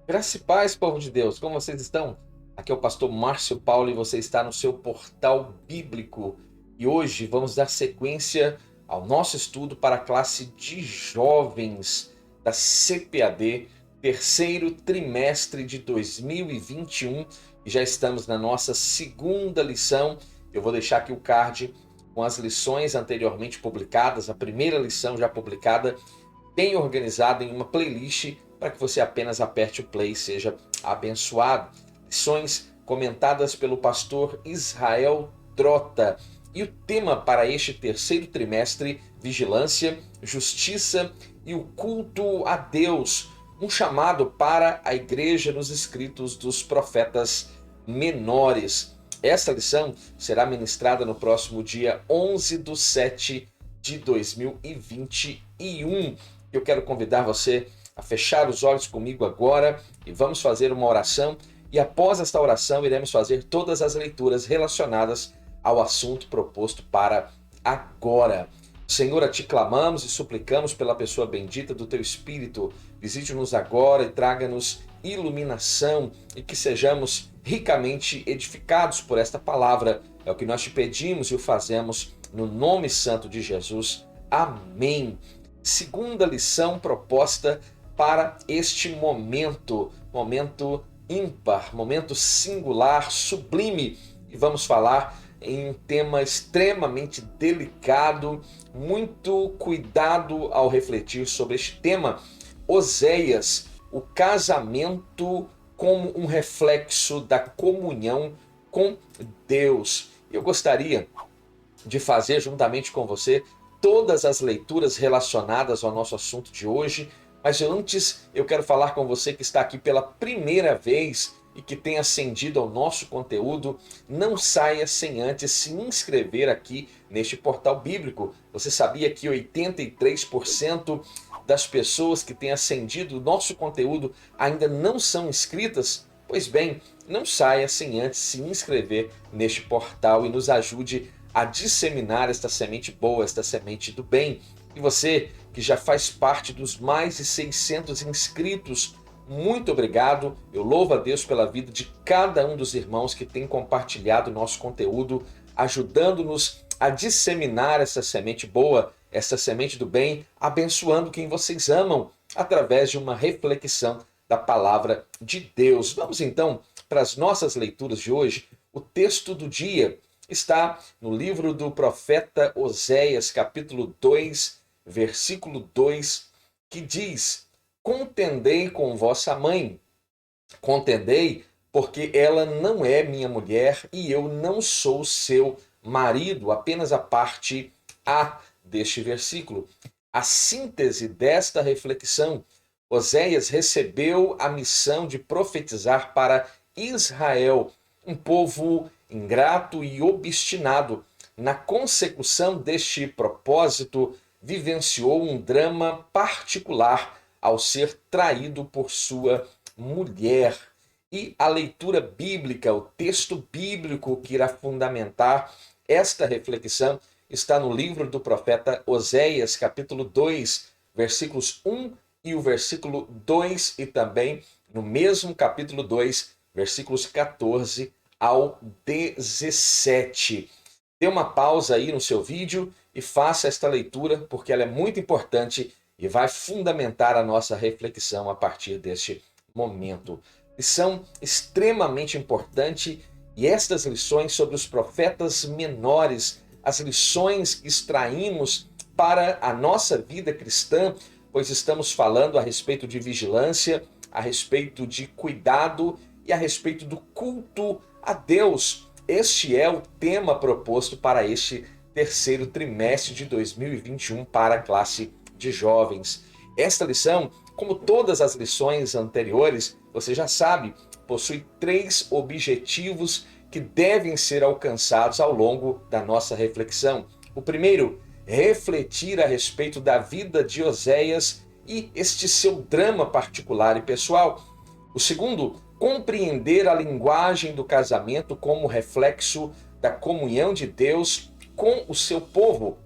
Graça e paz, povo de Deus, como vocês estão? Aqui é o pastor Márcio Paulo e você está no seu portal bíblico. E hoje vamos dar sequência ao nosso estudo para a classe de jovens da CPAD, terceiro trimestre de 2021. E já estamos na nossa segunda lição. Eu vou deixar aqui o card com as lições anteriormente publicadas, a primeira lição já publicada, bem organizada em uma playlist para que você apenas aperte o play e seja abençoado. Lições comentadas pelo pastor Israel Trota. E o tema para este terceiro trimestre: vigilância, justiça e o culto a Deus. Um chamado para a igreja nos escritos dos profetas menores. Esta lição será ministrada no próximo dia 11/7 de 2021. Eu quero convidar você a fechar os olhos comigo agora e vamos fazer uma oração. E após esta oração iremos fazer todas as leituras relacionadas ao assunto proposto para agora. Senhor, a ti clamamos e suplicamos pela pessoa bendita do teu Espírito. Visite-nos agora e traga-nos iluminação e que sejamos ricamente edificados por esta palavra. É o que nós te pedimos e o fazemos no nome santo de Jesus. Amém. Segunda lição proposta para este momento ímpar, momento singular, sublime. E vamos falar em um tema extremamente delicado, muito cuidado ao refletir sobre este tema. Oséias, o casamento como um reflexo da comunhão com Deus. Eu gostaria de fazer juntamente com você todas as leituras relacionadas ao nosso assunto de hoje, mas antes eu quero falar com você que está aqui pela primeira vez e que tem ascendido ao nosso conteúdo. Não saia sem antes se inscrever aqui neste portal bíblico. Você sabia que 83% das pessoas que têm ascendido o nosso conteúdo ainda não são inscritas? Pois bem, não saia sem antes se inscrever neste portal e nos ajude a disseminar esta semente boa, esta semente do bem. E você que já faz parte dos mais de 600 inscritos, muito obrigado. Eu louvo a Deus pela vida de cada um dos irmãos que tem compartilhado o nosso conteúdo, ajudando-nos a disseminar essa semente boa, essa semente do bem, abençoando quem vocês amam através de uma reflexão da palavra de Deus. Vamos então para as nossas leituras de hoje. O texto do dia está no livro do profeta Oséias, capítulo 2, versículo 2, que diz: contendei com vossa mãe, contendei, porque ela não é minha mulher e eu não sou seu marido. Apenas a parte A deste versículo. A síntese desta reflexão: Oséias recebeu a missão de profetizar para Israel, um povo ingrato e obstinado. Na consecução deste propósito, vivenciou um drama particular ao ser traído por sua mulher. E a leitura bíblica, o texto bíblico que irá fundamentar esta reflexão, está no livro do profeta Oséias, capítulo 2, versículos 1 e o versículo 2, e também no mesmo capítulo 2, versículos 14 ao 17. Dê uma pausa aí no seu vídeo e faça esta leitura, porque ela é muito importante e vai fundamentar a nossa reflexão a partir deste momento. Lição extremamente importante, e estas lições sobre os profetas menores, as lições que extraímos para a nossa vida cristã, pois estamos falando a respeito de vigilância, a respeito de cuidado e a respeito do culto a Deus. Este é o tema proposto para este terceiro trimestre de 2021 para a classe de jovens. Esta lição, como todas as lições anteriores, você já sabe, possui 3 objetivos que devem ser alcançados ao longo da nossa reflexão. O primeiro, refletir a respeito da vida de Oséias e este seu drama particular e pessoal. O segundo, compreender a linguagem do casamento como reflexo da comunhão de Deus com o seu povo.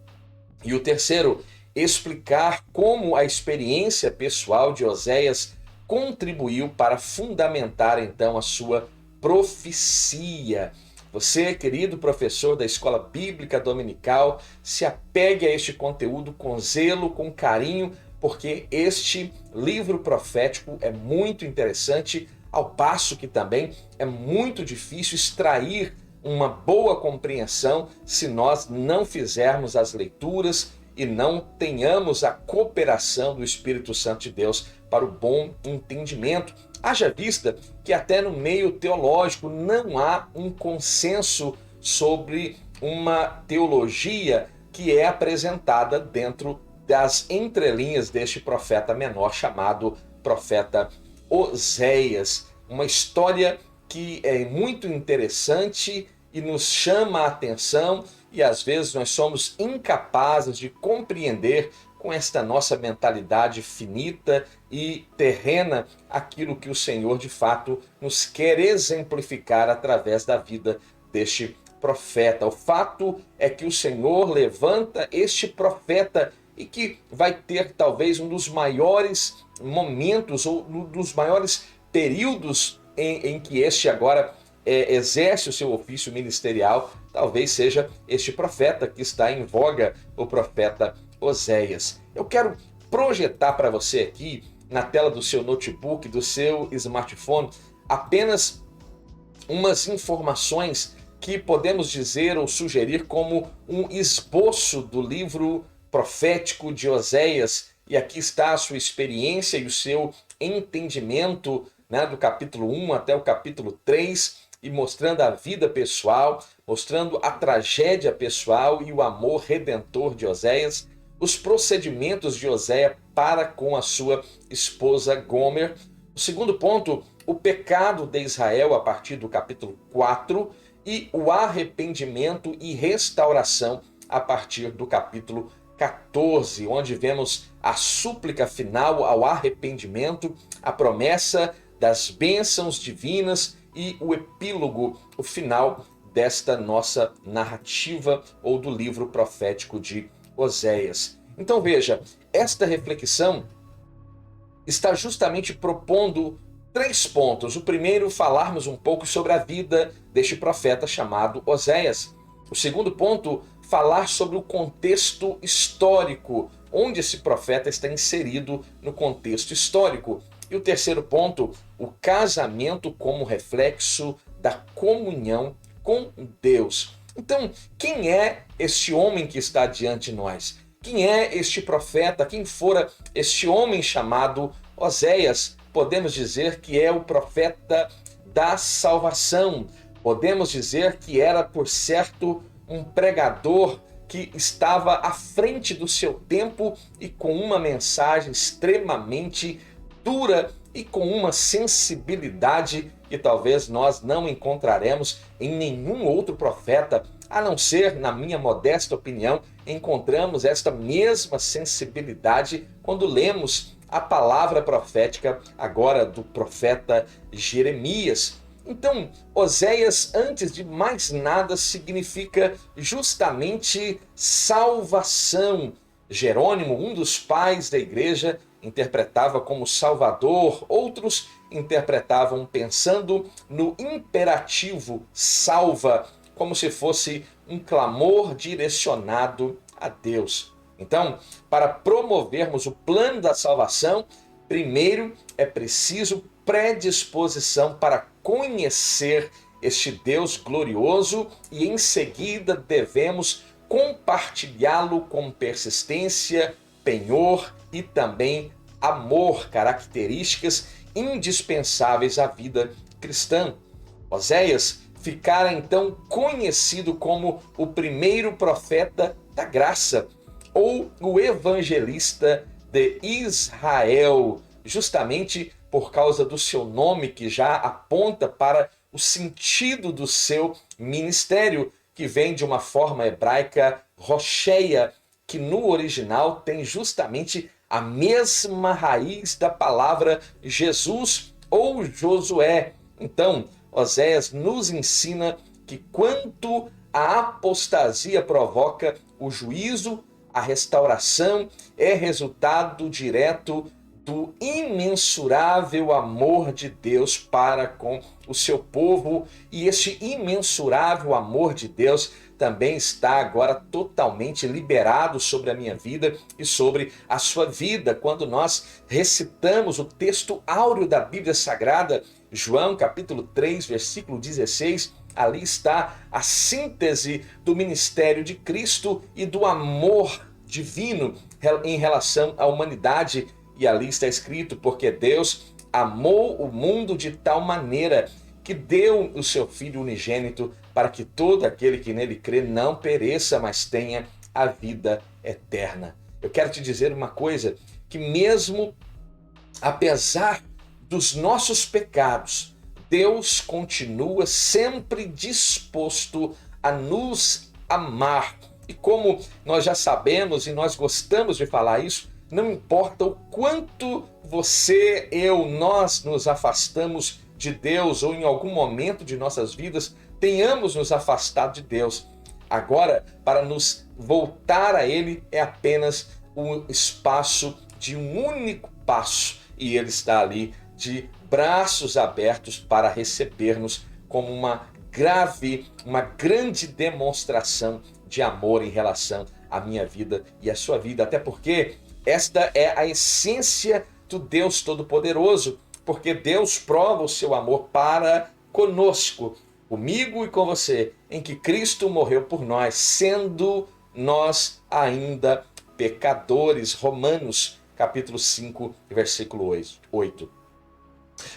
E o terceiro, explicar como a experiência pessoal de Oséias contribuiu para fundamentar então a sua profecia. Você, querido professor da Escola Bíblica Dominical, se apegue a este conteúdo com zelo, com carinho, porque este livro profético é muito interessante, ao passo que também é muito difícil extrair uma boa compreensão se nós não fizermos as leituras e não tenhamos a cooperação do Espírito Santo de Deus para o bom entendimento. Haja vista que até no meio teológico não há um consenso sobre uma teologia que é apresentada dentro das entrelinhas deste profeta menor chamado profeta Oséias. Uma história que é muito interessante e nos chama a atenção, e às vezes nós somos incapazes de compreender com esta nossa mentalidade finita e terrena aquilo que o Senhor de fato nos quer exemplificar através da vida deste profeta. O fato é que o Senhor levanta este profeta e que vai ter talvez um dos maiores momentos ou um dos maiores períodos em que este agora exerce o seu ofício ministerial, talvez seja este profeta que está em voga, o profeta Oséias. Eu quero projetar para você aqui, na tela do seu notebook, do seu smartphone, apenas umas informações que podemos dizer ou sugerir como um esboço do livro profético de Oséias. E aqui está a sua experiência e o seu entendimento, né, do capítulo 1 até o capítulo 3, e mostrando a vida pessoal, mostrando a tragédia pessoal e o amor redentor de Oséias, os procedimentos de Oséias para com a sua esposa Gomer. O segundo ponto, o pecado de Israel a partir do capítulo 4 e o arrependimento e restauração a partir do capítulo 14, onde vemos a súplica final ao arrependimento, a promessa das bênçãos divinas e o epílogo, o final desta nossa narrativa ou do livro profético de Oséias. Então veja, esta reflexão está justamente propondo 3 pontos. O primeiro, falarmos um pouco sobre a vida deste profeta chamado Oséias. O segundo ponto, falar sobre o contexto histórico, onde esse profeta está inserido no contexto histórico. E o terceiro ponto, o casamento como reflexo da comunhão com Deus. Então, quem é este homem que está diante de nós? Quem é este profeta? Quem fora este homem chamado Oséias? Podemos dizer que é o profeta da salvação. Podemos dizer que era, por certo, um pregador que estava à frente do seu tempo e com uma mensagem extremamente dura e com uma sensibilidade que talvez nós não encontraremos em nenhum outro profeta, a não ser, na minha modesta opinião, encontramos esta mesma sensibilidade quando lemos a palavra profética agora do profeta Jeremias. Então, Oséias, antes de mais nada, significa justamente salvação. Jerônimo, um dos pais da igreja, interpretava como Salvador, outros interpretavam pensando no imperativo salva, como se fosse um clamor direcionado a Deus. Então, para promovermos o plano da salvação, primeiro é preciso predisposição para conhecer este Deus glorioso e em seguida devemos compartilhá-lo com persistência, penhor e também amor, características indispensáveis à vida cristã. Oséias ficara então conhecido como o primeiro profeta da graça, ou o evangelista de Israel, justamente por causa do seu nome que já aponta para o sentido do seu ministério, que vem de uma forma hebraica rocheia, que no original tem justamente a mesma raiz da palavra Jesus ou Josué. Então, Oséias nos ensina que quanto a apostasia provoca o juízo, a restauração é resultado direto do imensurável amor de Deus para com o seu povo, e este imensurável amor de Deus também está agora totalmente liberado sobre a minha vida e sobre a sua vida, quando nós recitamos o texto áureo da Bíblia Sagrada, João capítulo 3, versículo 16, ali está a síntese do ministério de Cristo e do amor divino em relação à humanidade. E ali está escrito: porque Deus amou o mundo de tal maneira que deu o seu Filho unigênito, para que todo aquele que nele crê não pereça, mas tenha a vida eterna. Eu quero te dizer uma coisa, que mesmo apesar dos nossos pecados, Deus continua sempre disposto a nos amar. E como nós já sabemos e nós gostamos de falar isso, não importa o quanto você, eu, nós nos afastamos de Deus, ou em algum momento de nossas vidas tenhamos nos afastado de Deus. Agora, para nos voltar a Ele, é apenas o espaço de um único passo, e Ele está ali de braços abertos para receber-nos como uma grande demonstração de amor em relação à minha vida e à sua vida, até porque esta é a essência do Deus Todo-Poderoso, porque Deus prova o seu amor para conosco, comigo e com você, em que Cristo morreu por nós, sendo nós ainda pecadores. Romanos capítulo 5, versículo 8.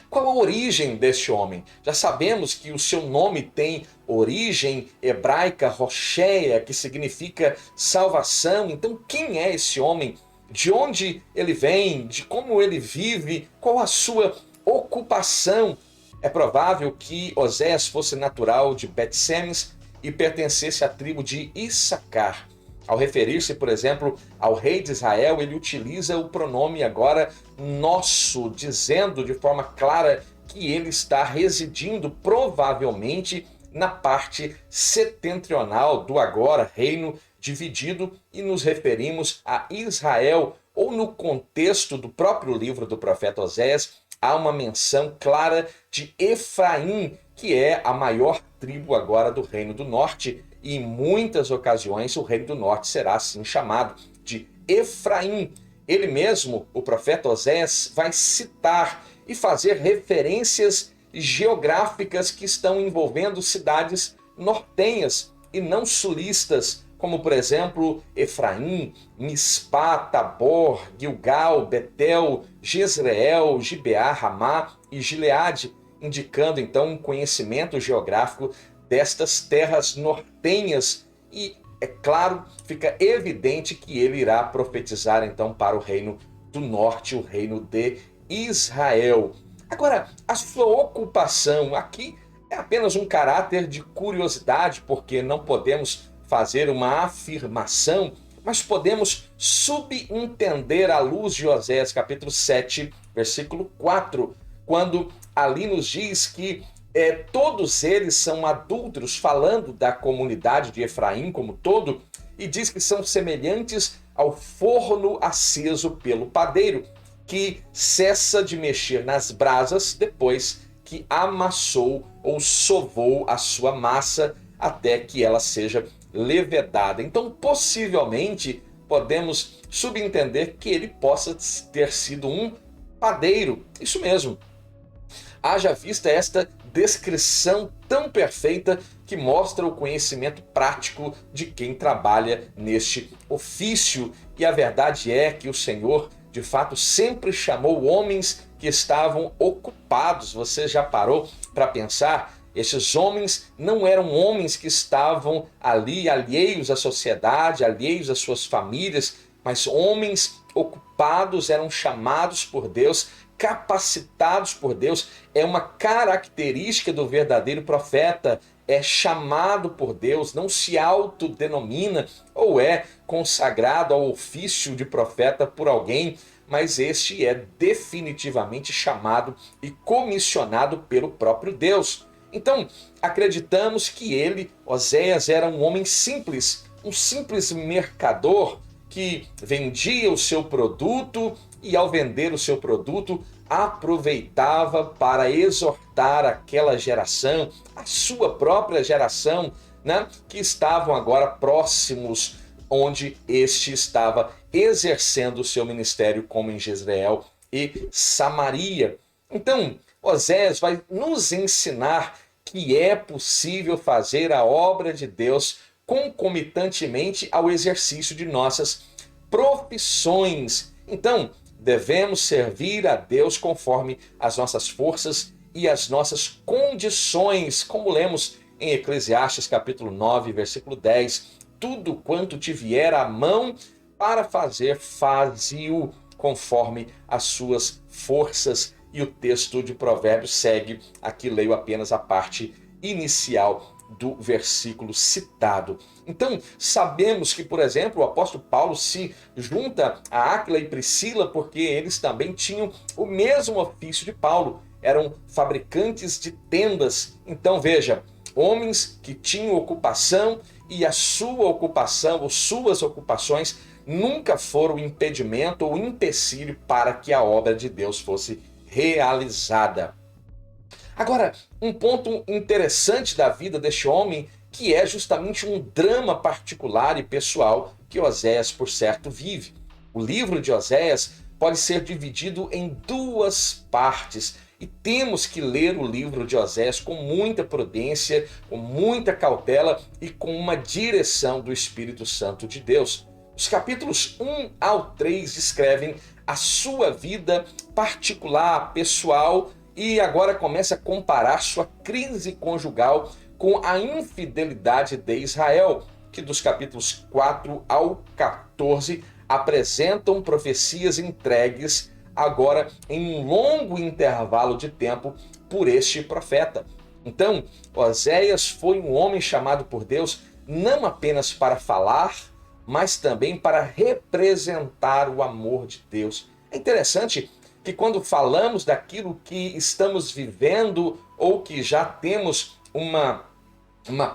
Qual a origem deste homem? Já sabemos que o seu nome tem origem hebraica, Rocheia, que significa salvação. Então, quem é esse homem? De onde ele vem? De como ele vive? Qual a sua ocupação? É provável que Oséias fosse natural de Bet-Semes e pertencesse à tribo de Issacar. Ao referir-se, por exemplo, ao rei de Israel, ele utiliza o pronome agora nosso, dizendo de forma clara que ele está residindo provavelmente na parte setentrional do agora reino dividido, e nos referimos a Israel, ou no contexto do próprio livro do profeta Oséias, há uma menção clara de Efraim, que é a maior tribo agora do Reino do Norte, e em muitas ocasiões o Reino do Norte será assim chamado de Efraim. Ele mesmo, o profeta Oséias, vai citar e fazer referências geográficas que estão envolvendo cidades nortenhas e não sulistas, como por exemplo Efraim, Mispá, Tabor, Gilgal, Betel, Jezreel, Gibeá, Ramá e Gileade, indicando então um conhecimento geográfico destas terras nortenhas. E, é claro, fica evidente que ele irá profetizar então para o reino do norte, o reino de Israel. Agora, a sua ocupação aqui é apenas um caráter de curiosidade, porque não podemos fazer uma afirmação, mas podemos subentender à luz de Oséias capítulo 7, versículo 4, quando ali nos diz que todos eles são adúlteros, falando da comunidade de Efraim como todo, e diz que são semelhantes ao forno aceso pelo padeiro, que cessa de mexer nas brasas depois que amassou ou sovou a sua massa até que ela seja levedada. Então, possivelmente, podemos subentender que ele possa ter sido um padeiro. Isso mesmo. Haja vista esta descrição tão perfeita que mostra o conhecimento prático de quem trabalha neste ofício. E a verdade é que o Senhor, de fato, sempre chamou homens que estavam ocupados. Você já parou para pensar? Esses homens não eram homens que estavam ali alheios à sociedade, alheios às suas famílias, mas homens ocupados, eram chamados por Deus, capacitados por Deus. É uma característica do verdadeiro profeta, é chamado por Deus, não se autodenomina ou é consagrado ao ofício de profeta por alguém, mas este é definitivamente chamado e comissionado pelo próprio Deus. Então, acreditamos que ele, Oséias, era um homem simples, um simples mercador que vendia o seu produto e ao vender o seu produto, aproveitava para exortar aquela geração, a sua própria geração, né, que estavam agora próximos onde este estava exercendo o seu ministério, como em Jezreel e Samaria. Então, Oséias vai nos ensinar que é possível fazer a obra de Deus concomitantemente ao exercício de nossas profissões. Então, devemos servir a Deus conforme as nossas forças e as nossas condições, como lemos em Eclesiastes capítulo 9, versículo 10. Tudo quanto te vier à mão para fazer, faze-o conforme as suas forças. E o texto de Provérbios segue, aqui leio apenas a parte inicial do versículo citado. Então, sabemos que, por exemplo, o apóstolo Paulo se junta a Áquila e Priscila porque eles também tinham o mesmo ofício de Paulo, eram fabricantes de tendas. Então, veja, homens que tinham ocupação e a sua ocupação, ou suas ocupações, nunca foram impedimento ou empecilho para que a obra de Deus fosse realizada. Agora, um ponto interessante da vida deste homem, que é justamente um drama particular e pessoal que Oséias, por certo, vive. O livro de Oséias pode ser dividido em duas partes e temos que ler o livro de Oséias com muita prudência, com muita cautela e com uma direção do Espírito Santo de Deus. Os capítulos 1 ao 3 descrevem a sua vida particular, pessoal, e agora começa a comparar sua crise conjugal com a infidelidade de Israel, que dos capítulos 4 ao 14 apresentam profecias entregues agora em um longo intervalo de tempo por este profeta. Então, Oséias foi um homem chamado por Deus não apenas para falar, mas também para representar o amor de Deus. É interessante que quando falamos daquilo que estamos vivendo ou que já temos uma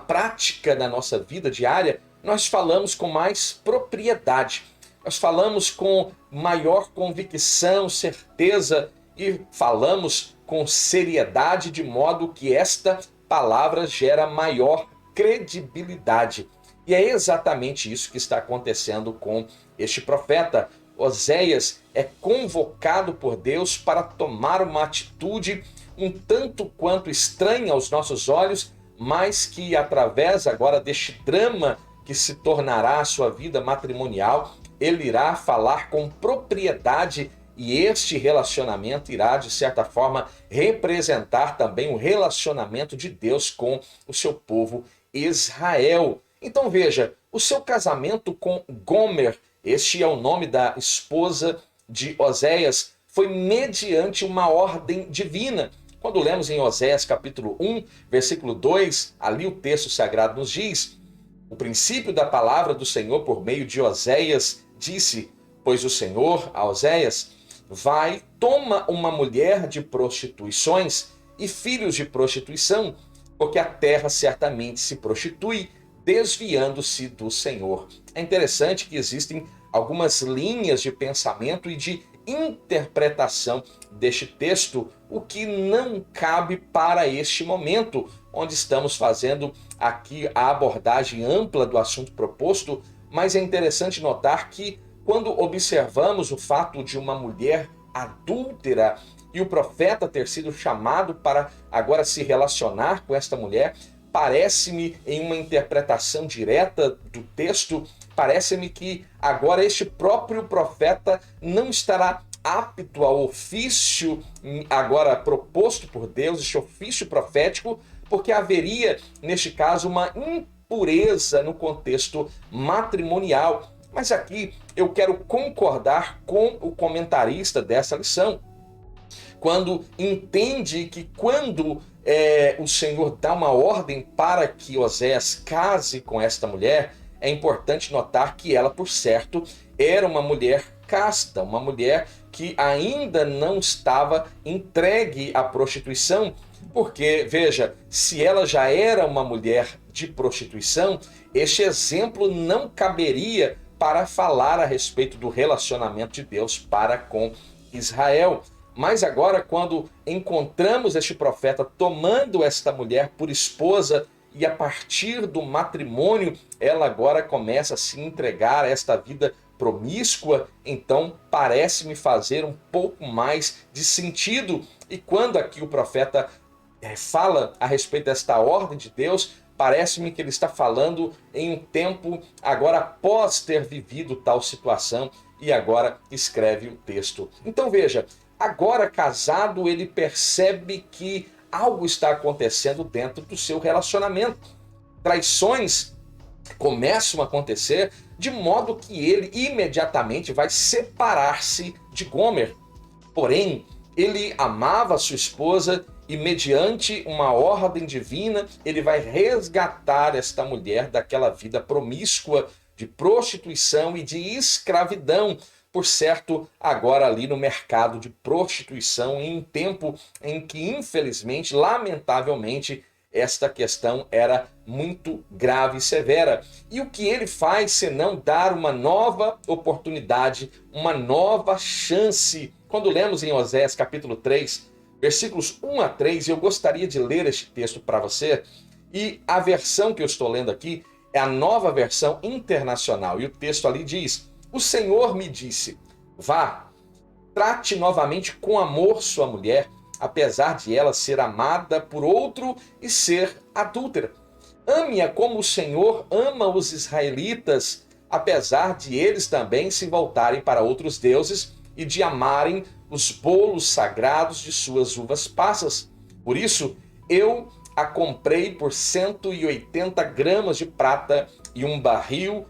prática na nossa vida diária, nós falamos com mais propriedade. Nós falamos com maior convicção, certeza e falamos com seriedade, de modo que esta palavra gera maior credibilidade. E é exatamente isso que está acontecendo com este profeta. Oséias é convocado por Deus para tomar uma atitude um tanto quanto estranha aos nossos olhos, mas que através agora deste drama que se tornará a sua vida matrimonial, ele irá falar com propriedade e este relacionamento irá, de certa forma, representar também o relacionamento de Deus com o seu povo Israel. Então veja, o seu casamento com Gomer, este é o nome da esposa de Oséias, foi mediante uma ordem divina. Quando lemos em Oséias capítulo 1, versículo 2, ali o texto sagrado nos diz: o princípio da palavra do Senhor por meio de Oséias disse, pois o Senhor, a Oséias, vai, toma uma mulher de prostituições e filhos de prostituição, porque a terra certamente se prostitui, desviando-se do Senhor. É interessante que existem algumas linhas de pensamento e de interpretação deste texto, o que não cabe para este momento, onde estamos fazendo aqui a abordagem ampla do assunto proposto, mas é interessante notar que quando observamos o fato de uma mulher adúltera e o profeta ter sido chamado para agora se relacionar com esta mulher, parece-me, em uma interpretação direta do texto, parece-me que agora este próprio profeta não estará apto ao ofício agora proposto por Deus, este ofício profético, porque haveria, neste caso, uma impureza no contexto matrimonial. Mas aqui eu quero concordar com o comentarista dessa lição, quando entende que quando o Senhor dá uma ordem para que Oséias case com esta mulher, é importante notar que ela, por certo, era uma mulher casta, uma mulher que ainda não estava entregue à prostituição, porque, veja, se ela já era uma mulher de prostituição, este exemplo não caberia para falar a respeito do relacionamento de Deus para com Israel. Mas agora, quando encontramos este profeta tomando esta mulher por esposa, e a partir do matrimônio, ela agora começa a se entregar a esta vida promíscua, então parece-me fazer um pouco mais de sentido. E quando aqui o profeta fala a respeito desta ordem de Deus, parece-me que ele está falando em um tempo agora após ter vivido tal situação e agora escreve o texto. Então veja, agora casado, ele percebe que algo está acontecendo dentro do seu relacionamento. Traições começam a acontecer de modo que ele imediatamente vai separar-se de Gomer. Porém, ele amava sua esposa e mediante uma ordem divina, ele vai resgatar esta mulher daquela vida promíscua de prostituição e de escravidão, por certo, agora ali no mercado de prostituição, em um tempo em que, infelizmente, lamentavelmente, esta questão era muito grave e severa. E o que ele faz senão dar uma nova oportunidade, uma nova chance? Quando lemos em Oséias capítulo 3, versículos 1 a 3, eu gostaria de ler este texto para você, e a versão que eu estou lendo aqui é a Nova Versão Internacional, e o texto ali diz: o Senhor me disse, vá, trate novamente com amor sua mulher, apesar de ela ser amada por outro e ser adúltera. Ame-a como o Senhor ama os israelitas, apesar de eles também se voltarem para outros deuses e de amarem os bolos sagrados de suas uvas passas. Por isso, eu a comprei por 180 gramas de prata e 1,5 barril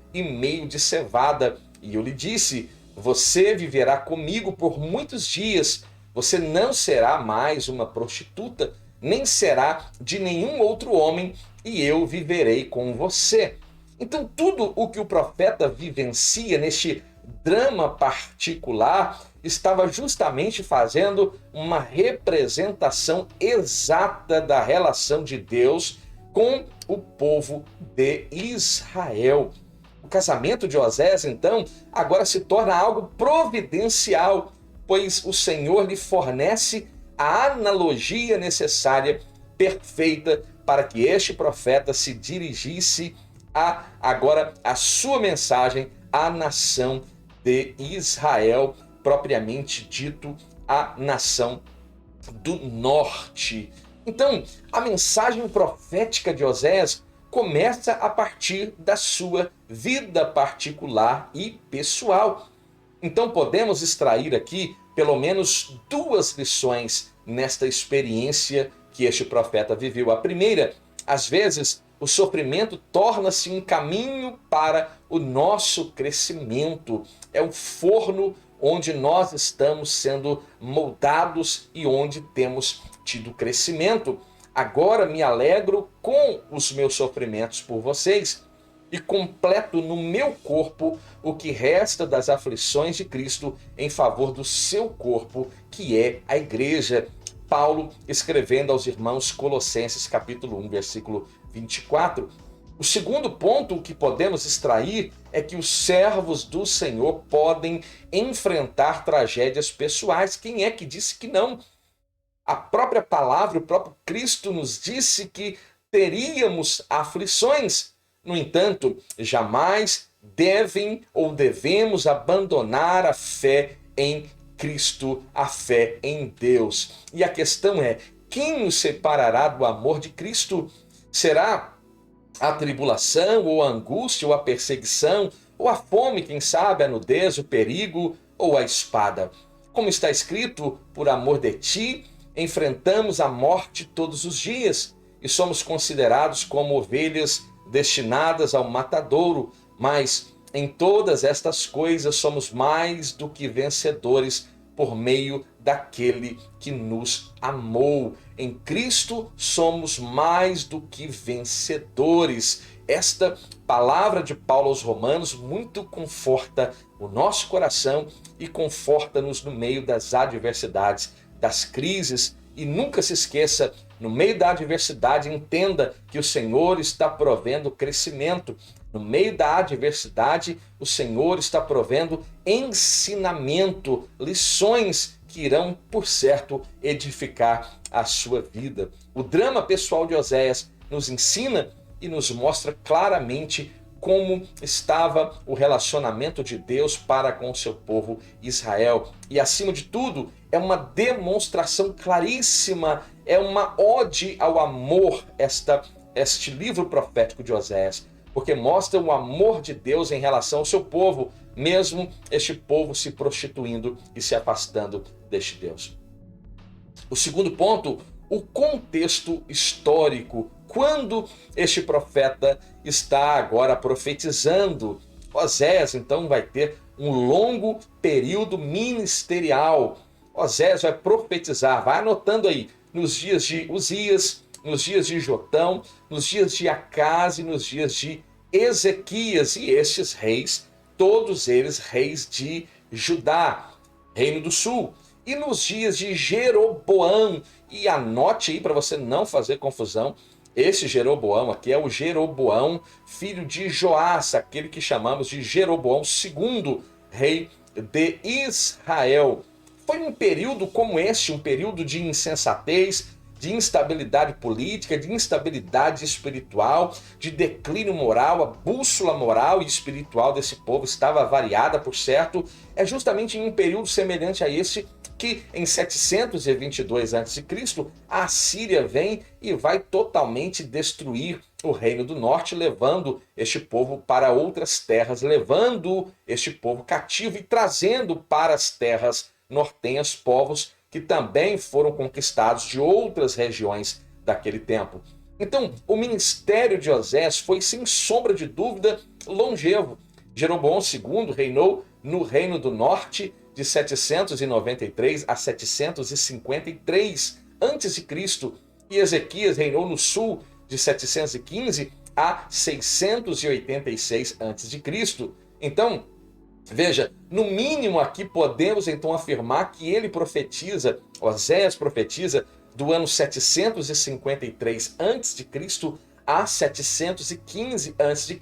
de cevada. E eu lhe disse, você viverá comigo por muitos dias, você não será mais uma prostituta, nem será de nenhum outro homem, e eu viverei com você. Então tudo o que o profeta vivencia neste drama particular estava justamente fazendo uma representação exata da relação de Deus com o povo de Israel. O casamento de Osés, então, agora se torna algo providencial, pois o Senhor lhe fornece a analogia necessária, perfeita, para que este profeta se dirigisse agora a sua mensagem à nação de Israel, propriamente dito, a nação do norte. Então, a mensagem profética de Osés começa a partir da sua vida particular e pessoal. Então podemos extrair aqui pelo menos 2 lições nesta experiência que este profeta viveu. A primeira, às vezes o sofrimento torna-se um caminho para o nosso crescimento. É um forno onde nós estamos sendo moldados e onde temos tido crescimento. Agora me alegro com os meus sofrimentos por vocês e completo no meu corpo o que resta das aflições de Cristo em favor do seu corpo, que é a igreja. Paulo escrevendo aos irmãos Colossenses capítulo 1, versículo 24. O segundo ponto que podemos extrair é que os servos do Senhor podem enfrentar tragédias pessoais. Quem é que disse que não? A própria palavra, o próprio Cristo nos disse que teríamos aflições. No entanto, jamais devem ou devemos abandonar a fé em Cristo, a fé em Deus. E a questão é, quem nos separará do amor de Cristo? Será a tribulação, ou a angústia, ou a perseguição, ou a fome, quem sabe, a nudez, o perigo, ou a espada? Como está escrito, por amor de ti, enfrentamos a morte todos os dias e somos considerados como ovelhas destinadas ao matadouro, mas em todas estas coisas somos mais do que vencedores por meio daquele que nos amou. Em Cristo somos mais do que vencedores. Esta palavra de Paulo aos Romanos muito conforta o nosso coração e conforta-nos no meio das adversidades, das crises. E nunca se esqueça, no meio da adversidade, entenda que o Senhor está provendo crescimento. No meio da adversidade, o Senhor está provendo ensinamento, lições que irão, por certo, edificar a sua vida. O drama pessoal de Oséias nos ensina e nos mostra claramente como estava o relacionamento de Deus para com o seu povo Israel. E, acima de tudo, é uma demonstração claríssima, é uma ode ao amor, este livro profético de Oséias, porque mostra o amor de Deus em relação ao seu povo, mesmo este povo se prostituindo e se afastando deste Deus. O segundo ponto, o contexto histórico. Quando este profeta está agora profetizando, Oséias então vai ter um longo período ministerial. Oséias vai profetizar, vai anotando aí, nos dias de Uzias, nos dias de Jotão, nos dias de Acaz e nos dias de Ezequias, e estes reis, todos eles reis de Judá, Reino do Sul. E nos dias de Jeroboão, e anote aí para você não fazer confusão, esse Jeroboão aqui é o Jeroboão, filho de Joás, aquele que chamamos de Jeroboão II, rei de Israel. Foi um período como este, um período de insensatez, de instabilidade política, de instabilidade espiritual, de declínio moral. A bússola moral e espiritual desse povo estava variada, por certo. É justamente em um período semelhante a esse que em 722 a.C., a Assíria vem e vai totalmente destruir o Reino do Norte, levando este povo para outras terras, levando este povo cativo e trazendo para as terras nortenhas povos que também foram conquistados de outras regiões daquele tempo. Então, o ministério de Oséias foi, sem sombra de dúvida, longevo. Jeroboão II reinou no Reino do Norte de 793 a 753 a.C., e Ezequias reinou no Sul de 715 a 686 a.C. Então, veja, no mínimo aqui podemos então afirmar que ele profetiza, Oséias profetiza, do ano 753 a.C. a 715 a.C.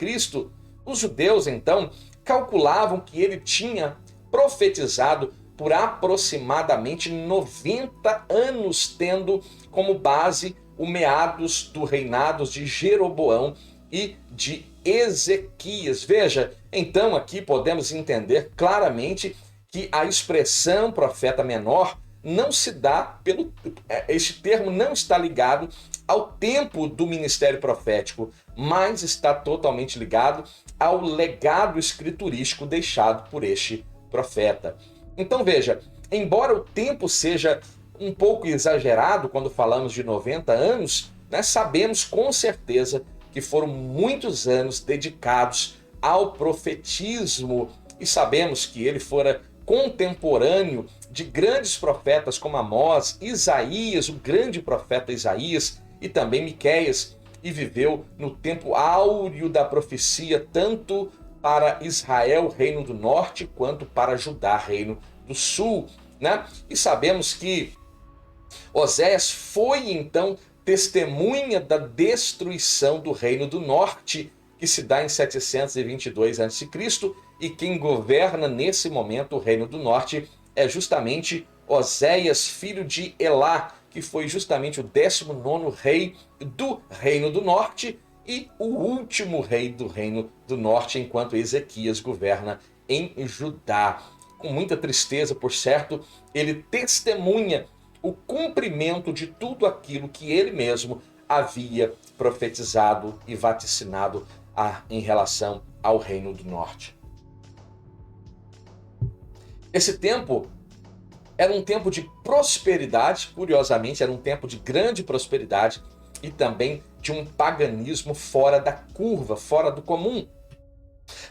Os judeus então calculavam que ele tinha profetizado por aproximadamente 90 anos, tendo como base o meados do reinado de Jeroboão e de Ezequias. Veja, então aqui podemos entender claramente que a expressão profeta menor não se dá este termo não está ligado ao tempo do ministério profético, mas está totalmente ligado ao legado escriturístico deixado por este profeta. Então veja, embora o tempo seja um pouco exagerado quando falamos de 90 anos, sabemos com certeza que foram muitos anos dedicados ao profetismo, e sabemos que ele fora contemporâneo de grandes profetas como Amós, Isaías, o grande profeta Isaías, e também Miqueias, e viveu no tempo áureo da profecia, tanto para Israel, Reino do Norte, quanto para Judá, Reino do Sul. E sabemos que Oséias foi então testemunha da destruição do Reino do Norte, que se dá em 722 a.C., e quem governa nesse momento o Reino do Norte é justamente Oséias, filho de Elá, que foi justamente o 19º rei do Reino do Norte e o último rei do Reino do Norte, enquanto Ezequias governa em Judá. Com muita tristeza, por certo, ele testemunha o cumprimento de tudo aquilo que ele mesmo havia profetizado e vaticinado em relação ao Reino do Norte. Esse tempo era um tempo de prosperidade, curiosamente, era um tempo de grande prosperidade e também de um paganismo fora da curva, fora do comum.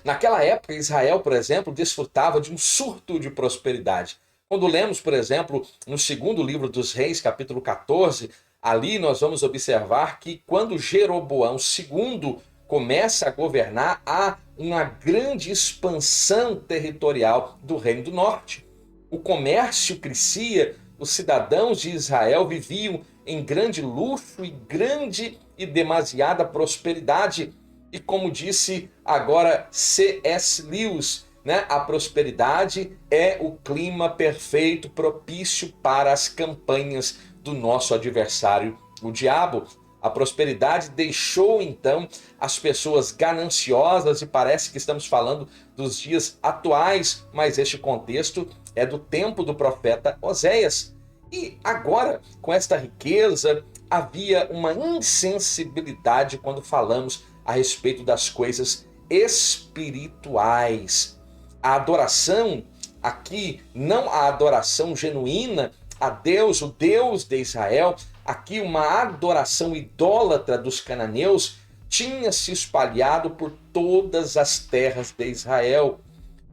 Naquela época, Israel, por exemplo, desfrutava de um surto de prosperidade. Quando lemos, por exemplo, no segundo livro dos Reis, capítulo 14, ali nós vamos observar que quando Jeroboão II começa a governar, há uma grande expansão territorial do Reino do Norte. O comércio crescia, os cidadãos de Israel viviam em grande luxo e grande e demasiada prosperidade. E como disse agora C.S. Lewis, né, a prosperidade é o clima perfeito, propício para as campanhas do nosso adversário, o diabo. A prosperidade deixou então as pessoas gananciosas, e parece que estamos falando dos dias atuais, mas este contexto é do tempo do profeta Oséias. E agora, com esta riqueza, havia uma insensibilidade quando falamos a respeito das coisas espirituais. A adoração aqui, não a adoração genuína a Deus, o Deus de Israel, aqui uma adoração idólatra dos cananeus, tinha se espalhado por todas as terras de Israel.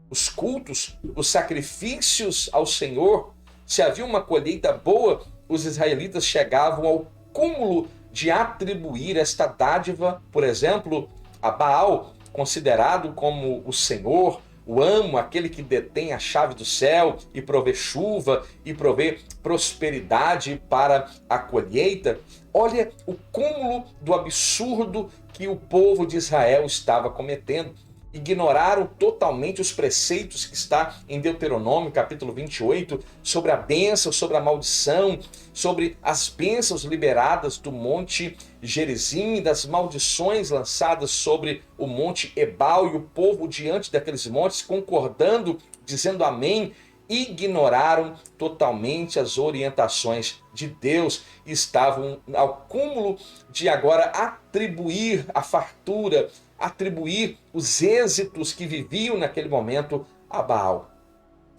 Os cultos, os sacrifícios ao Senhor, se havia uma colheita boa, os israelitas chegavam ao cúmulo de atribuir esta dádiva, por exemplo, a Baal, considerado como o Senhor, o amo, aquele que detém a chave do céu e provê chuva e provê prosperidade para a colheita. Olha o cúmulo do absurdo que o povo de Israel estava cometendo. Ignoraram totalmente os preceitos que está em Deuteronômio, capítulo 28, sobre a bênção, sobre a maldição, sobre as bênçãos liberadas do monte Gerizim, das maldições lançadas sobre o monte Ebal, e o povo diante daqueles montes concordando, dizendo amém. Ignoraram totalmente as orientações de Deus e estavam ao cúmulo de agora atribuir a fartura, atribuir os êxitos que viviam naquele momento a Baal.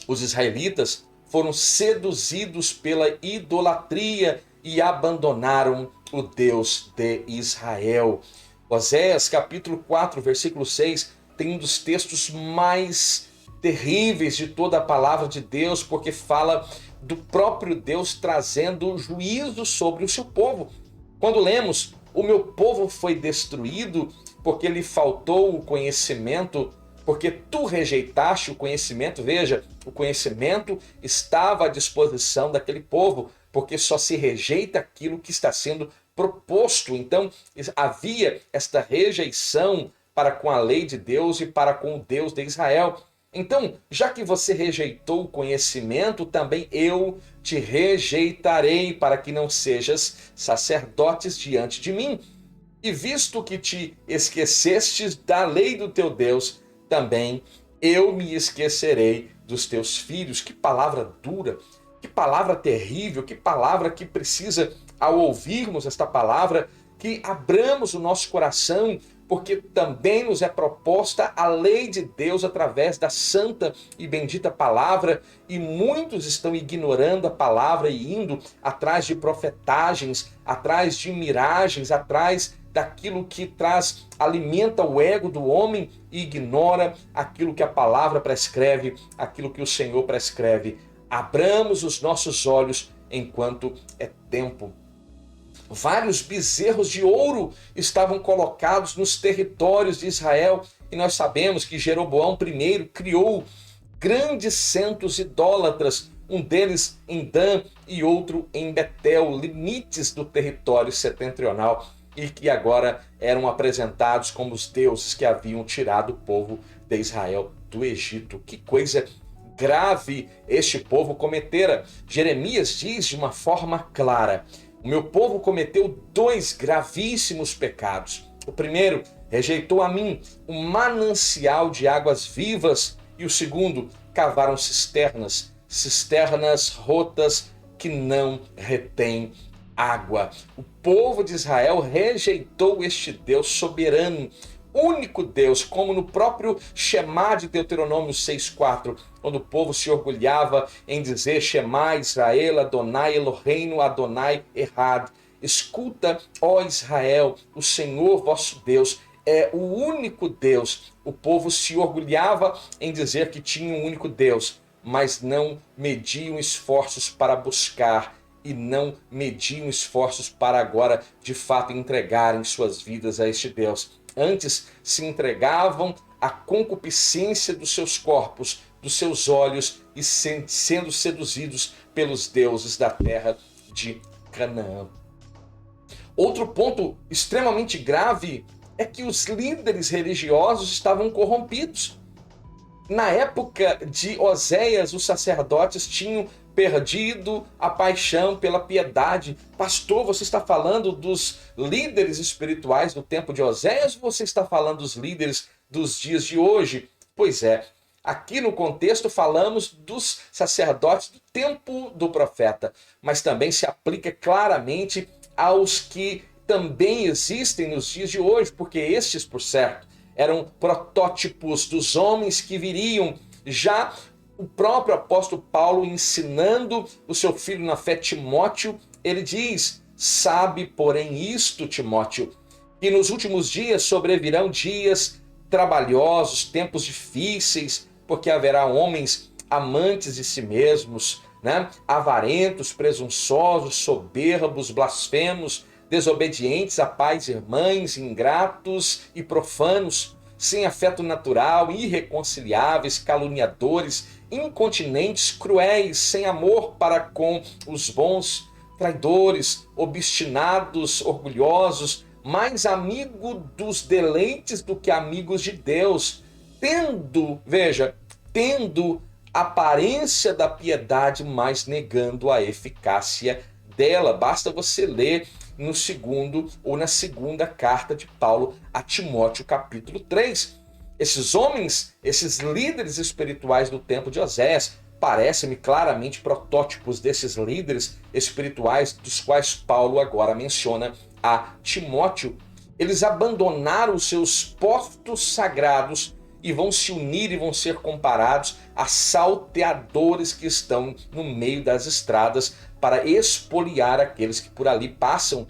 Os israelitas foram seduzidos pela idolatria e abandonaram o Deus de Israel. Oséias capítulo 4, versículo 6, tem um dos textos mais terríveis de toda a palavra de Deus, porque fala do próprio Deus trazendo juízo sobre o seu povo. Quando lemos, o meu povo foi destruído porque lhe faltou o conhecimento, porque tu rejeitaste o conhecimento. Veja, o conhecimento estava à disposição daquele povo, porque só se rejeita aquilo que está sendo proposto. Então, havia esta rejeição para com a lei de Deus e para com o Deus de Israel. Então, já que você rejeitou o conhecimento, também eu te rejeitarei, para que não sejas sacerdotes diante de mim. E visto que te esquecestes da lei do teu Deus, também eu me esquecerei dos teus filhos. Que palavra dura, que palavra terrível, que palavra que precisa, ao ouvirmos esta palavra, que abramos o nosso coração, porque também nos é proposta a lei de Deus através da santa e bendita palavra, e muitos estão ignorando a palavra e indo atrás de profetagens, atrás de miragens, atrás daquilo que alimenta o ego do homem e ignora aquilo que a palavra prescreve, aquilo que o Senhor prescreve. Abramos os nossos olhos enquanto é tempo. Vários bezerros de ouro estavam colocados nos territórios de Israel, e nós sabemos que Jeroboão I criou grandes centros idólatras, um deles em Dan e outro em Betel, limites do território setentrional, e que agora eram apresentados como os deuses que haviam tirado o povo de Israel do Egito. Que coisa grave este povo cometera. Jeremias diz de uma forma clara: o meu povo cometeu 2 gravíssimos pecados. O primeiro, rejeitou a mim, um manancial de águas vivas. E o segundo, cavaram cisternas, cisternas rotas que não retêm água. O povo de Israel rejeitou este Deus soberano, único Deus, como no próprio Shema de Deuteronômio 6,4, quando o povo se orgulhava em dizer: Shema Israel, Adonai Eloheinu, Adonai Echad. Escuta, ó Israel, o Senhor vosso Deus é o único Deus. O povo se orgulhava em dizer que tinha um único Deus, mas não mediam esforços para buscar, e não mediam esforços para agora, de fato, entregarem suas vidas a este Deus. Antes se entregavam à concupiscência dos seus corpos, dos seus olhos, e sendo seduzidos pelos deuses da terra de Canaã. Outro ponto extremamente grave é que os líderes religiosos estavam corrompidos. Na época de Oséias, os sacerdotes tinham perdido a paixão pela piedade. Pastor, você está falando dos líderes espirituais do tempo de Oséias ou você está falando dos líderes dos dias de hoje? Pois é, aqui no contexto falamos dos sacerdotes do tempo do profeta, mas também se aplica claramente aos que também existem nos dias de hoje, porque estes, por certo, eram protótipos dos homens que viriam. Já o próprio apóstolo Paulo, ensinando o seu filho na fé, Timóteo, ele diz: sabe, porém, isto, Timóteo, que nos últimos dias sobrevirão dias trabalhosos, tempos difíceis, porque haverá homens amantes de si mesmos, avarentos, presunçosos, soberbos, blasfemos, desobedientes a pais e irmãs, ingratos e profanos, sem afeto natural, irreconciliáveis, caluniadores, incontinentes, cruéis, sem amor para com os bons, traidores, obstinados, orgulhosos, mais amigo dos deleites do que amigos de Deus, tendo aparência da piedade, mas negando a eficácia dela. Basta você ler no segundo ou na segunda carta de Paulo a Timóteo, capítulo 3. Esses homens, esses líderes espirituais do tempo de Oséias, parecem-me claramente protótipos desses líderes espirituais dos quais Paulo agora menciona a Timóteo. Eles abandonaram os seus postos sagrados e vão se unir e vão ser comparados a salteadores que estão no meio das estradas para expoliar aqueles que por ali passam,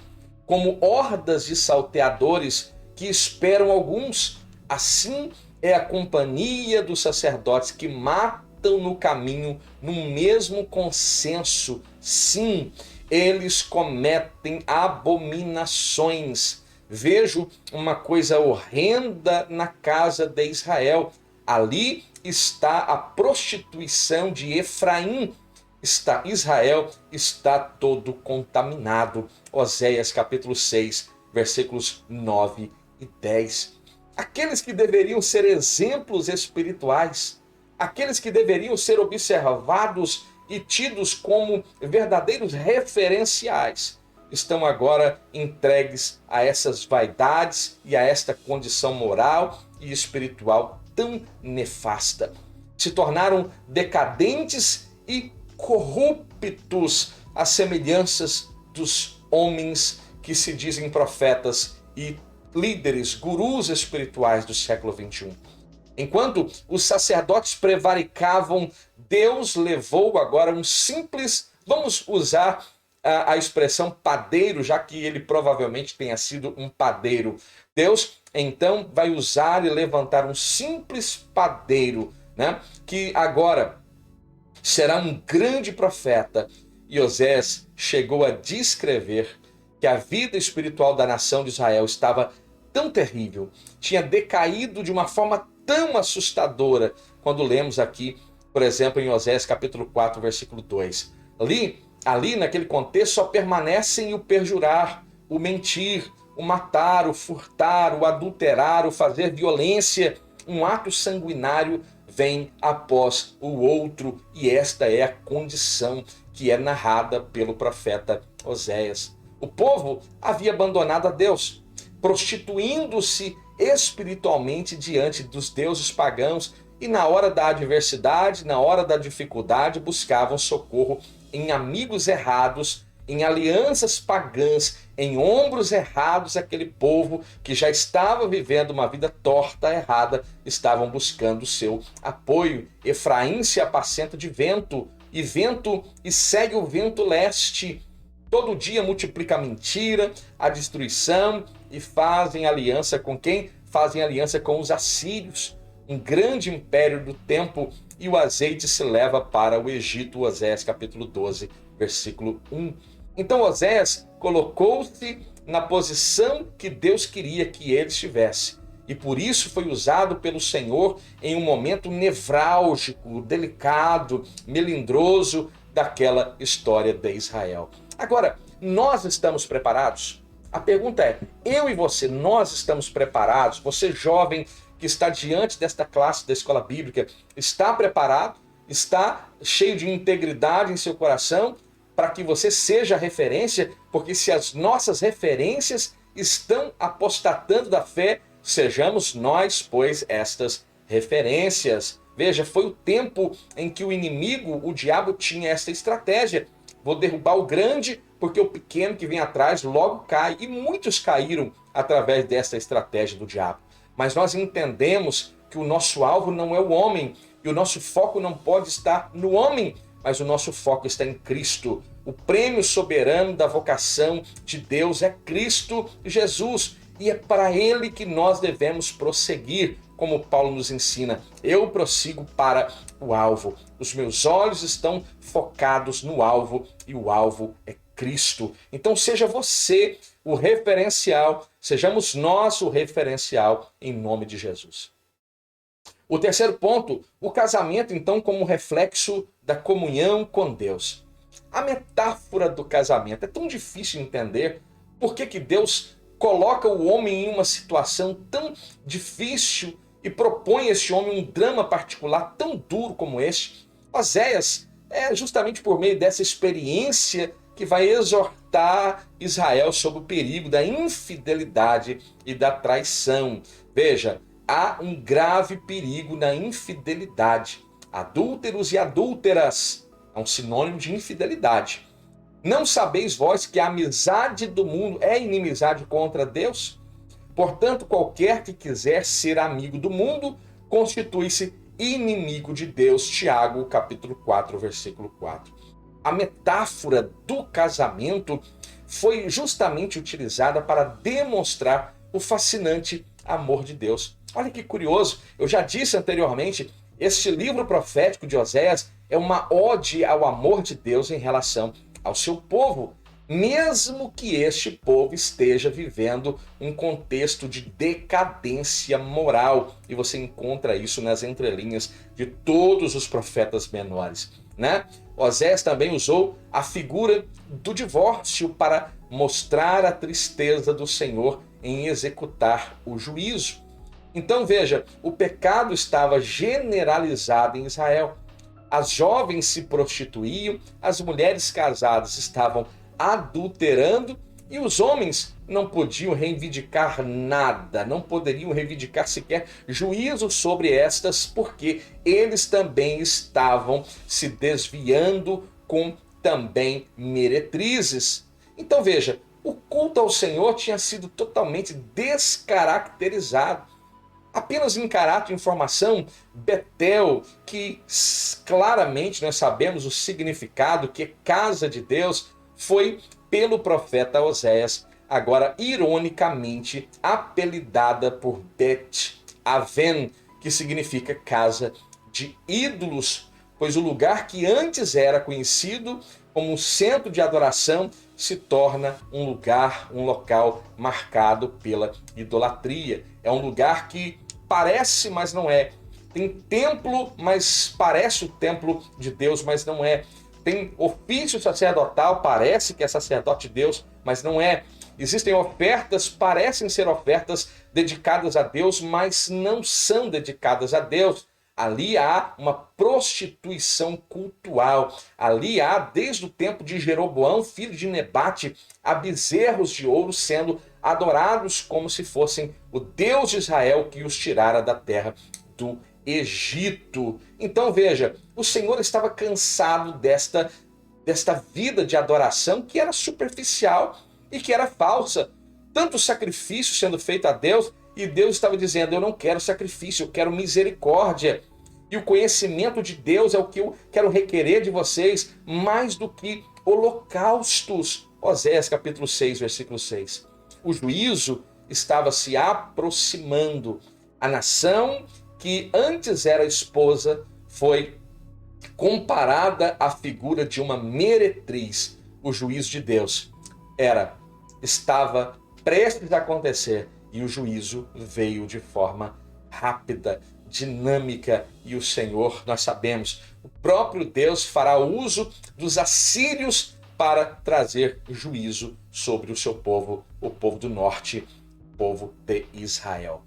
como hordas de salteadores que esperam alguns. Assim é a companhia dos sacerdotes que matam no caminho, no mesmo consenso. Sim, eles cometem abominações. Vejo uma coisa horrenda na casa de Israel. Ali está a prostituição de Efraim. Israel está todo contaminado. Oséias capítulo 6, versículos 9 e 10. Aqueles que deveriam ser exemplos espirituais, aqueles que deveriam ser observados e tidos como verdadeiros referenciais, estão agora entregues a essas vaidades e a esta condição moral e espiritual tão nefasta. Se tornaram decadentes e corruptos, às semelhanças dos homens que se dizem profetas e líderes, gurus espirituais do século XXI. Enquanto os sacerdotes prevaricavam, Deus levou agora um simples, vamos usar a expressão padeiro, já que ele provavelmente tenha sido um padeiro. Deus então vai usar e levantar um simples padeiro, que agora será um grande profeta. E Oséias chegou a descrever que a vida espiritual da nação de Israel estava tão terrível, tinha decaído de uma forma tão assustadora, quando lemos aqui, por exemplo, em Oséias capítulo 4, versículo 2. Ali naquele contexto só permanecem o perjurar, o mentir, o matar, o furtar, o adulterar, o fazer violência. Um ato sanguinário vem após o outro, e esta é a condição que é narrada pelo profeta Oséias. O povo havia abandonado a Deus, prostituindo-se espiritualmente diante dos deuses pagãos, e na hora da adversidade, na hora da dificuldade, buscavam socorro em amigos errados, em alianças pagãs, em ombros errados. Aquele povo que já estava vivendo uma vida torta, errada, estavam buscando o seu apoio. Efraim se apacenta de vento e segue o vento leste. Todo dia multiplica a mentira, a destruição, e fazem aliança com quem? Fazem aliança com os assírios, um grande império do tempo, e o azeite se leva para o Egito. Oséias capítulo 12, versículo 1. Então Oséias colocou-se na posição que Deus queria que ele estivesse, e por isso foi usado pelo Senhor em um momento nevrálgico, delicado, melindroso daquela história de Israel. Agora, nós estamos preparados? A pergunta é, eu e você, nós estamos preparados? Você jovem que está diante desta classe da escola bíblica, está preparado? Está cheio de integridade em seu coração para que você seja referência? Porque se as nossas referências estão apostatando da fé, sejamos nós, pois, estas referências. Veja, foi o tempo em que o inimigo, o diabo, tinha esta estratégia. Vou derrubar o grande, porque o pequeno que vem atrás logo cai. E muitos caíram através dessa estratégia do diabo. Mas nós entendemos que o nosso alvo não é o homem, e o nosso foco não pode estar no homem, mas o nosso foco está em Cristo. O prêmio soberano da vocação de Deus é Cristo Jesus, e é para Ele que nós devemos prosseguir, como Paulo nos ensina. Eu prossigo para o alvo. Os meus olhos estão focados no alvo, e o alvo é Cristo. Então seja você o referencial, sejamos nós o referencial em nome de Jesus. O terceiro ponto, o casamento então como reflexo da comunhão com Deus. A metáfora do casamento é tão difícil de entender. Por que Deus coloca o homem em uma situação tão difícil e propõe a esse homem um drama particular tão duro como este? Oséias é justamente por meio dessa experiência que vai exortar Israel sobre o perigo da infidelidade e da traição. Veja, há um grave perigo na infidelidade. Adúlteros e adúlteras é um sinônimo de infidelidade. Não sabeis vós que a amizade do mundo é inimizade contra Deus? Portanto, qualquer que quiser ser amigo do mundo, constitui-se inimigo de Deus. Tiago, capítulo 4, versículo 4. A metáfora do casamento foi justamente utilizada para demonstrar o fascinante amor de Deus. Olha que curioso, eu já disse anteriormente, este livro profético de Oséias é uma ode ao amor de Deus em relação ao seu povo, mesmo que este povo esteja vivendo um contexto de decadência moral. E você encontra isso nas entrelinhas de todos os profetas menores, né? Oséias também usou a figura do divórcio para mostrar a tristeza do Senhor em executar o juízo. Então veja, o pecado estava generalizado em Israel. As jovens se prostituíam, as mulheres casadas estavam adulterando e os homens não podiam reivindicar nada, não poderiam reivindicar sequer juízo sobre estas, porque eles também estavam se desviando com também meretrizes. Então veja, o culto ao Senhor tinha sido totalmente descaracterizado. Apenas em caráter de informação, Betel, que claramente nós sabemos o significado, que é casa de Deus, foi pelo profeta Oséias, agora ironicamente apelidada por Bet-Aven, que significa casa de ídolos, pois o lugar que antes era conhecido como um centro de adoração se torna um local marcado pela idolatria. É um lugar que parece, mas não é. Tem templo, mas parece o templo de Deus, mas não é. Tem ofício sacerdotal, parece que é sacerdote de Deus, mas não é. Existem ofertas, parecem ser ofertas dedicadas a Deus, mas não são dedicadas a Deus. Ali há uma prostituição cultural. Ali há, desde o tempo de Jeroboão, filho de Nebate, há bezerros de ouro sendo adorados como se fossem o Deus de Israel que os tirara da terra do Egito. Então veja, o Senhor estava cansado desta vida de adoração que era superficial e que era falsa. Tanto sacrifício sendo feito a Deus, e Deus estava dizendo, eu não quero sacrifício, eu quero misericórdia. E o conhecimento de Deus é o que eu quero requerer de vocês, mais do que holocaustos. Oséias capítulo 6, versículo 6. O juízo estava se aproximando. A nação que antes era esposa foi comparada à figura de uma meretriz. O juízo de Deus estava prestes a acontecer e o juízo veio de forma rápida, dinâmica, e o Senhor, nós sabemos, o próprio Deus fará uso dos assírios para trazer juízo sobre o seu povo, o povo do norte, o povo de Israel.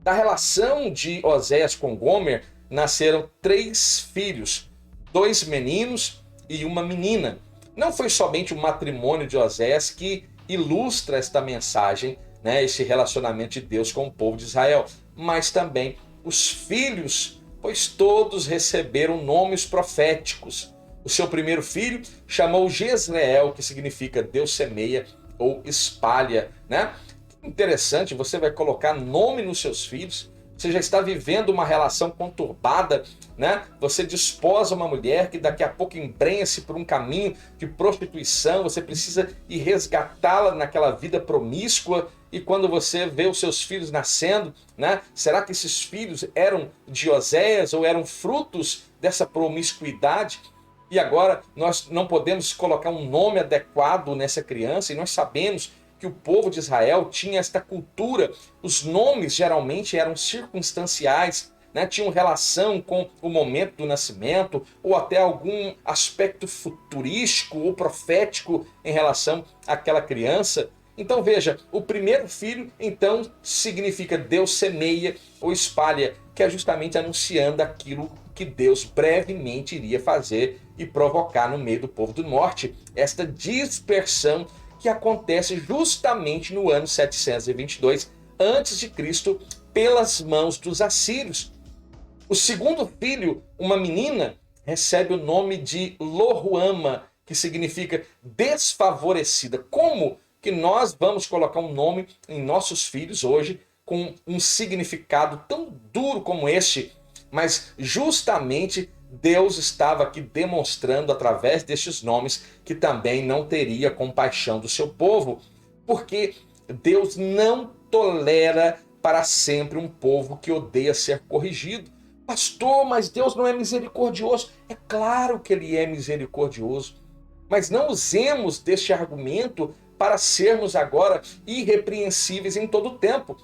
Da relação de Oséias com Gomer, nasceram 3 filhos, 2 meninos e uma menina. Não foi somente o matrimônio de Oséias que ilustra esta mensagem, né, esse relacionamento de Deus com o povo de Israel, mas também os filhos, pois todos receberam nomes proféticos. O seu primeiro filho chamou Jezreel, que significa Deus semeia ou espalha, né? Interessante, você vai colocar nome nos seus filhos, você já está vivendo uma relação conturbada, né? Você desposa uma mulher que daqui a pouco embrenha-se por um caminho de prostituição, você precisa ir resgatá-la naquela vida promíscua, e quando você vê os seus filhos nascendo, né? Será que esses filhos eram de Oséias ou eram frutos dessa promiscuidade? E agora nós não podemos colocar um nome adequado nessa criança, e nós sabemos que o povo de Israel tinha esta cultura. Os nomes geralmente eram circunstanciais, né? Tinham relação com o momento do nascimento ou até algum aspecto futurístico ou profético em relação àquela criança. Então veja, o primeiro filho então significa Deus semeia ou espalha, que é justamente anunciando aquilo que Deus brevemente iria fazer e provocar no meio do povo do norte, esta dispersão que acontece justamente no ano 722 a.C., pelas mãos dos assírios. O segundo filho, uma menina, recebe o nome de Loruama, que significa desfavorecida. Como que nós vamos colocar um nome em nossos filhos hoje com um significado tão duro como este? Mas justamente Deus estava aqui demonstrando através destes nomes que também não teria compaixão do seu povo, porque Deus não tolera para sempre um povo que odeia ser corrigido. Pastor, mas Deus não é misericordioso. É claro que Ele é misericordioso, mas não usemos deste argumento para sermos agora irrepreensíveis em todo o tempo.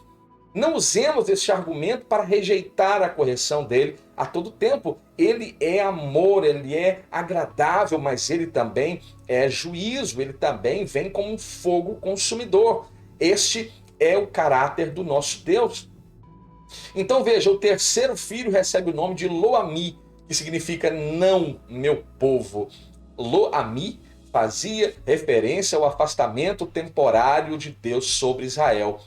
Não usemos este argumento para rejeitar a correção dele a todo tempo. Ele é amor, ele é agradável, mas ele também é juízo, ele também vem como um fogo consumidor. Este é o caráter do nosso Deus. Então veja, o terceiro filho recebe o nome de Loami, que significa não meu povo. Loami fazia referência ao afastamento temporário de Deus sobre Israel,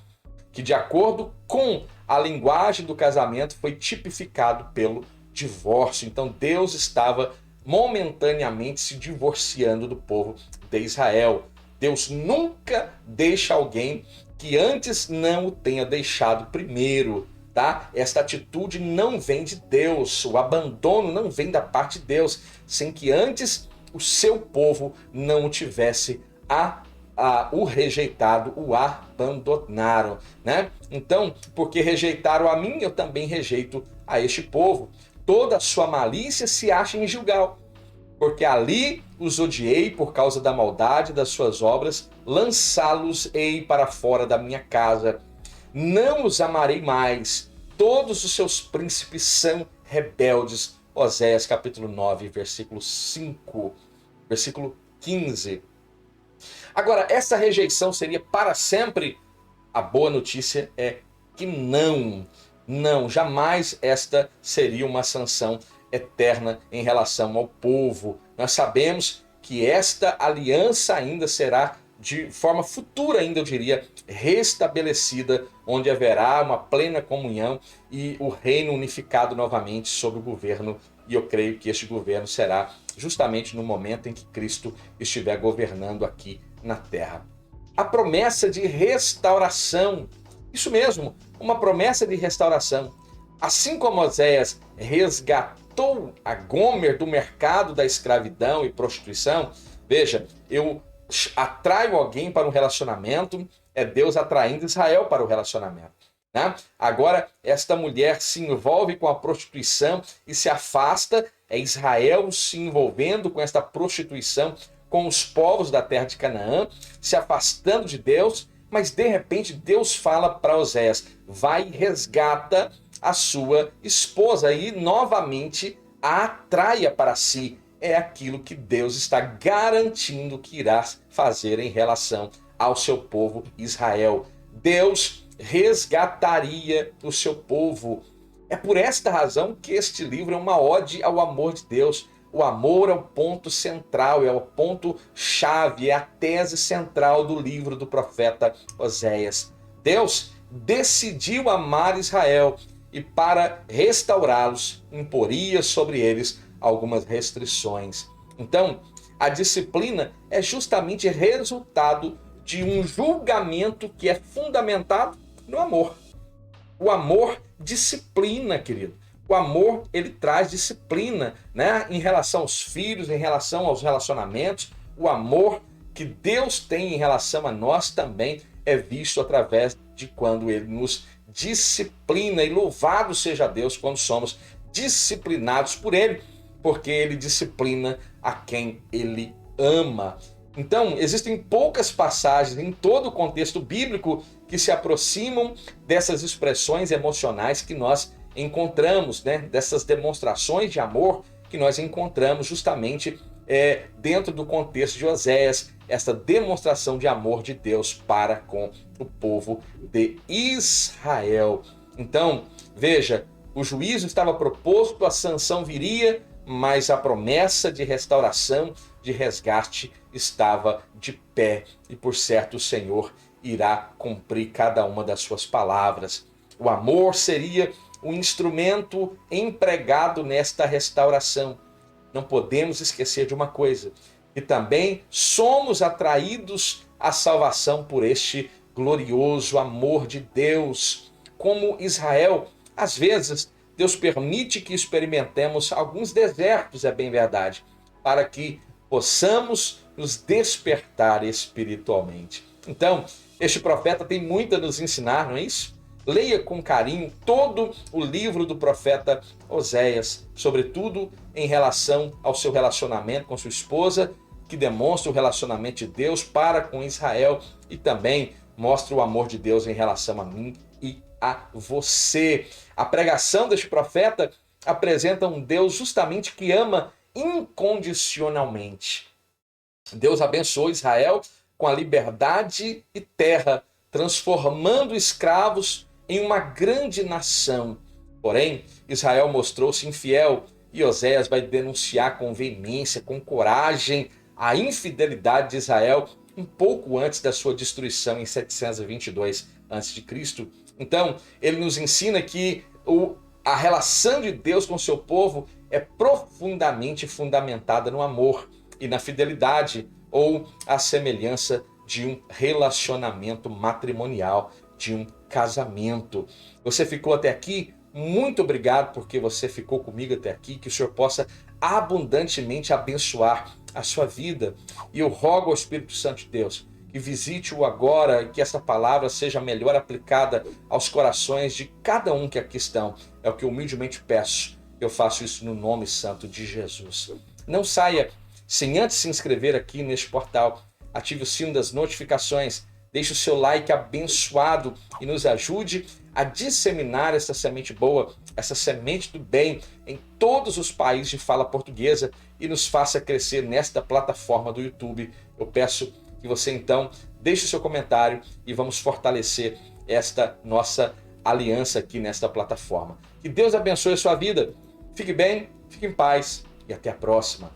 que de acordo com a linguagem do casamento foi tipificado pelo divórcio. Então Deus estava momentaneamente se divorciando do povo de Israel. Deus nunca deixa alguém que antes não o tenha deixado primeiro, tá? Esta atitude não vem de Deus, o abandono não vem da parte de Deus, sem que antes o seu povo não o tivesse o rejeitado, o abandonaram, né? Então, porque rejeitaram a mim, eu também rejeito a este povo. Toda a sua malícia se acha em Gilgal, porque ali os odiei por causa da maldade das suas obras, lançá-los-ei para fora da minha casa. Não os amarei mais, todos os seus príncipes são rebeldes. Oséias capítulo 9, versículo 5, versículo 15. Agora, essa rejeição seria para sempre? A boa notícia é que não. Não, jamais esta seria uma sanção eterna em relação ao povo. Nós sabemos que esta aliança ainda será de forma futura, ainda eu diria, restabelecida, onde haverá uma plena comunhão e o reino unificado novamente sob o governo. E eu creio que este governo será justamente no momento em que Cristo estiver governando aqui na terra. A promessa de restauração, isso mesmo, uma promessa de restauração. Assim como Oséias resgatou a Gomer do mercado da escravidão e prostituição, veja, eu atraio alguém para um relacionamento, é Deus atraindo Israel para o relacionamento, né? Agora, esta mulher se envolve com a prostituição e se afasta, é Israel se envolvendo com esta prostituição, com os povos da terra de Canaã, se afastando de Deus, mas de repente Deus fala para Oséias, vai e resgata a sua esposa e novamente a atraia para si. é aquilo que Deus está garantindo que irá fazer em relação ao seu povo Israel. Deus resgataria o seu povo. É por esta razão que este livro é uma ode ao amor de Deus. O amor é o ponto central, é o ponto-chave, é a tese central do livro do profeta Oséias. Deus decidiu amar Israel e, para restaurá-los, imporia sobre eles algumas restrições. Então, a disciplina é justamente resultado de um julgamento que é fundamentado no amor. O amor disciplina, querido. O amor, ele traz disciplina, né? Em relação aos filhos, em relação aos relacionamentos. O amor que Deus tem em relação a nós também é visto através de quando ele nos disciplina. E louvado seja Deus quando somos disciplinados por ele, porque ele disciplina a quem ele ama. Então, existem poucas passagens em todo o contexto bíblico que se aproximam dessas expressões emocionais que nós encontramos, né? Dessas demonstrações de amor que nós encontramos justamente dentro do contexto de Oséias, essa demonstração de amor de Deus para com o povo de Israel. Então, veja, o juízo estava proposto, a sanção viria, mas a promessa de restauração, de resgate, estava de pé. E por certo o Senhor irá cumprir cada uma das suas palavras. O amor seria o instrumento empregado nesta restauração. Não podemos esquecer de uma coisa, que também somos atraídos à salvação por este glorioso amor de Deus. Como Israel, às vezes, Deus permite que experimentemos alguns desertos, é bem verdade, para que possamos nos despertar espiritualmente. Então, este profeta tem muito a nos ensinar, não é isso? Leia com carinho todo o livro do profeta Oséias, sobretudo em relação ao seu relacionamento com sua esposa, que demonstra o relacionamento de Deus para com Israel e também mostra o amor de Deus em relação a mim e a você. A pregação deste profeta apresenta um Deus justamente que ama incondicionalmente. Deus abençoou Israel com a liberdade e terra, transformando escravos em uma grande nação. Porém, Israel mostrou-se infiel e Oséias vai denunciar com veemência, com coragem, a infidelidade de Israel um pouco antes da sua destruição em 722 a.C. Então, ele nos ensina que a relação de Deus com o seu povo é profundamente fundamentada no amor e na fidelidade, ou a semelhança de um relacionamento matrimonial, de um casamento. Você ficou até aqui? Muito obrigado porque você ficou comigo até aqui, que o Senhor possa abundantemente abençoar a sua vida. E eu rogo ao Espírito Santo de Deus que visite-o agora e que essa palavra seja melhor aplicada aos corações de cada um que aqui estão. É o que eu humildemente peço. Eu faço isso no nome santo de Jesus. Não saia sem antes se inscrever aqui neste portal. Ative o sino das notificações. Deixe o seu like abençoado e nos ajude a disseminar essa semente boa, essa semente do bem em todos os países de fala portuguesa e nos faça crescer nesta plataforma do YouTube. Eu peço que você então deixe o seu comentário e vamos fortalecer esta nossa aliança aqui nesta plataforma. Que Deus abençoe a sua vida. Fique bem, fique em paz e até a próxima.